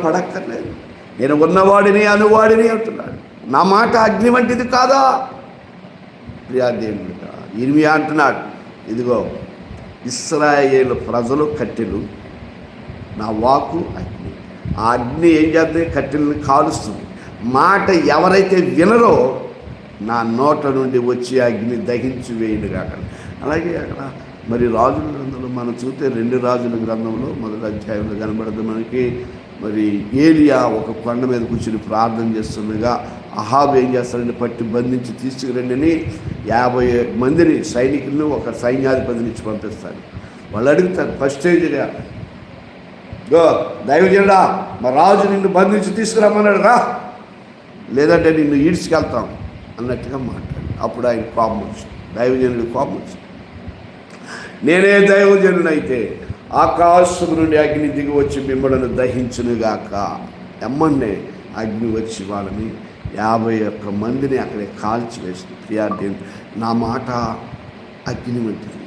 పడక్కర్లేదు, నేను ఉన్నవాడిని అనువాడిని అంటున్నాడు. నా మాట అగ్ని వంటిది కాదా? ప్రియాదేవుడు ఇర్మియా అంటున్నాడు, ఇదిగో ఇశ్రాయేలు ప్రజలు కట్టెలు, నా వాక్కు అగ్ని. ఆ అగ్ని ఏం చేస్తుంది? కట్టెలను కాలుస్తుంది. మాట ఎవరైతే వినరో నా నోట నుండి వచ్చి అగ్ని దహించి వేయునుగా. అలాగే అక్కడ మరి రాజుల గ్రంథంలో మనం చూస్తే 2 రాజుల గ్రంథంలో మొదటి అధ్యాయంలో కనబడుతుంది మనకి. మరి ఏలియా ఒక కొండ మీద కూర్చుని ప్రార్థన చేస్తుండగా అహాబు ఏం చేస్తాడని పట్టి బంధించి తీసుకురండి అని 50 మందిని సైనికులను ఒక సైన్యాధిపతి నుంచి పంపిస్తాడు. వాళ్ళు అడుగుతారు ఫస్ట్ స్టేజ్గా, దైవజనుడా మా రాజు నిన్ను బంధించి తీసుకురమ్మన్నాడు రా, లేదంటే నిన్ను ఈడ్చుకెళ్తాం అన్నట్టుగా మాట్లాడు. అప్పుడు ఆయన కోపం వచ్చింది, దైవజనుడి కోపం వచ్చింది. నేనే దైవజనుడైతే ఆకాశం నుండి అగ్ని దిగి వచ్చి మిమ్మల్ని దహించునుగాక. ఎమ్మన్నే అగ్ని వచ్చి వాళ్ళని 51 మందిని అక్కడే కాల్చివేసింది. ప్రియాదేవుడు నా మాట అగ్ని వంటిది